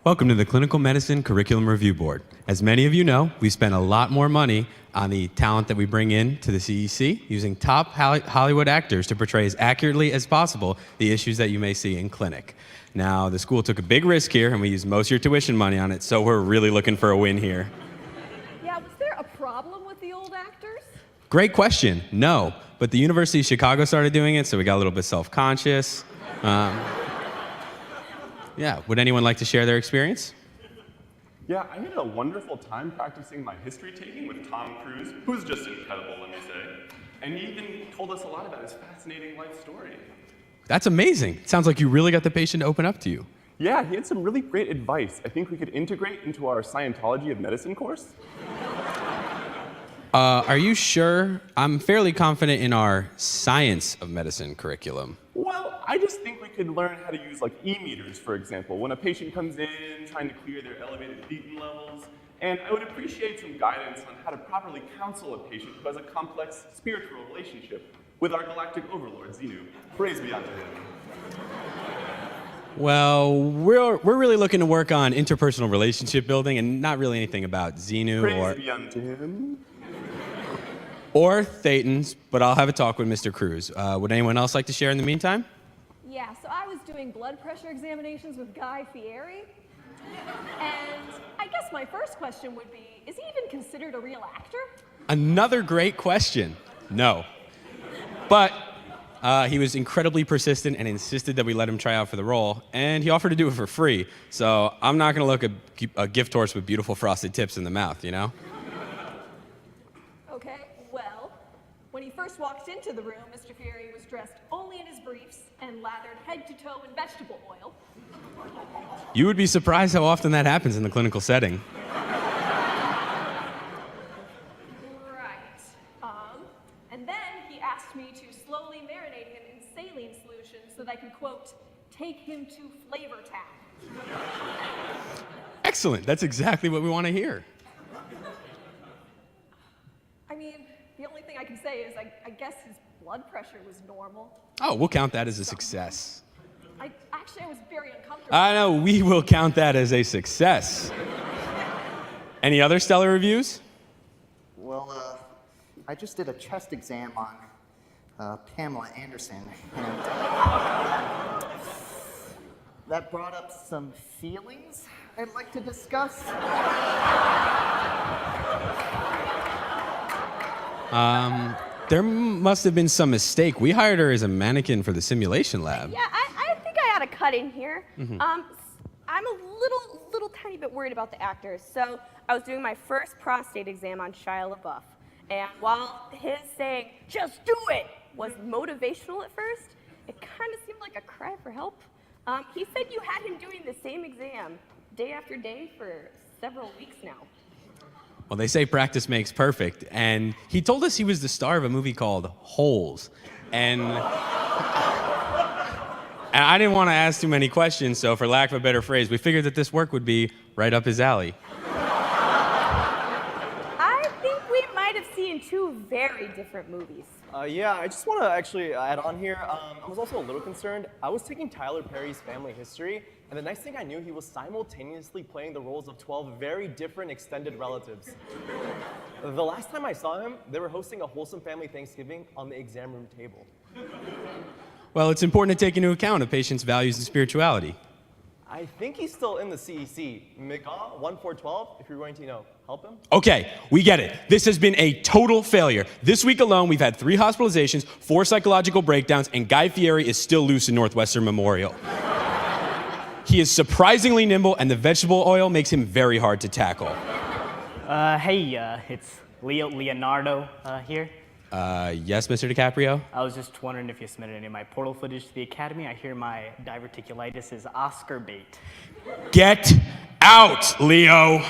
Welcome to the Clinical Medicine Curriculum Review Board. As many of you know, we spend a lot more money on the talent that we bring in to the CEC, using top Hollywood actors to portray as accurately as possible the issues that you may see in clinic. Now, the school took a big risk here, and we used most of your tuition money on it, so we're really looking for a win here. Yeah, was there a problem with the old actors? Great question. No, but the University of Chicago started doing it, so we got a little bit self-conscious. Yeah, would anyone like to share their experience? Yeah, I had a wonderful time practicing my history taking with Tom Cruise, who's just incredible, let me say. And he even told us a lot about his fascinating life story. That's amazing. It sounds like you really got the patient to open up to you. Yeah, he had some really great advice I think we could integrate into our Scientology of Medicine course. Are you sure? I'm fairly confident in our Science of Medicine curriculum. Well, I just think we could learn how to use like e-meters, for example, when a patient comes in trying to clear their elevated thetan levels. And I would appreciate some guidance on how to properly counsel a patient who has a complex spiritual relationship with our galactic overlord, Xenu. Praise be unto him. Well, we're really looking to work on interpersonal relationship building and not really anything about Xenu Praise be unto him. or Thetans, but I'll have a talk with Mr. Cruz. Would anyone else like to share in the meantime? Yeah, so I was doing blood pressure examinations with Guy Fieri. And I guess my first question would be, is he even considered a real actor? Another great question. No. But he was incredibly persistent and insisted that we let him try out for the role, and he offered to do it for free. So I'm not going to look a gift horse with beautiful frosted tips in the mouth, you know? Okay, well, when he first walked into the room, Mr. Fieri was dressed only in his briefs and lathered head to toe in vegetable oil. You would be surprised how often that happens in the clinical setting. Right. And then he asked me to slowly marinate him in saline solution so that I could, quote, take him to Flavor Town. Excellent. That's exactly what we want to hear. I mean, the only thing I can say is I guess his blood pressure was normal. Oh, we'll count that as a success. I was very uncomfortable. I know, we will count that as a success. Any other stellar reviews? Well, I just did a chest exam on Pamela Anderson, and that brought up some feelings I'd like to discuss. There must have been some mistake. We hired her as a mannequin for the simulation lab. Yeah, I think I ought to cut in here. I'm a little tiny bit worried about the actors. So I was doing my first prostate exam on Shia LaBeouf. And while his saying, just do it, was motivational at first, it kind of seemed like a cry for help. He said you had him doing the same exam day after day for several weeks now. Well, they say practice makes perfect, and he told us he was the star of a movie called Holes. And I didn't want to ask too many questions, so for lack of a better phrase, we figured that this work would be right up his alley. I think we might have seen two very different movies. Yeah, I just want to actually add on here. I was also a little concerned. I was taking Tyler Perry's family history, and the next thing I knew, he was simultaneously playing the roles of 12 very different extended relatives. The last time I saw him, they were hosting a wholesome family Thanksgiving on the exam room table. Well, it's important to take into account a patient's values and spirituality. I think he's still in the CEC. McGaw, 1412, if you're going to, help him. Okay, we get it. This has been a total failure. This week alone, we've had 3 hospitalizations, 4 psychological breakdowns, and Guy Fieri is still loose in Northwestern Memorial. He is surprisingly nimble, and the vegetable oil makes him very hard to tackle. Hey, it's Leonardo here. Yes, Mr. DiCaprio? I was just wondering if you submitted any of my portal footage to the Academy. I hear my diverticulitis is Oscar bait. Get out, Leo!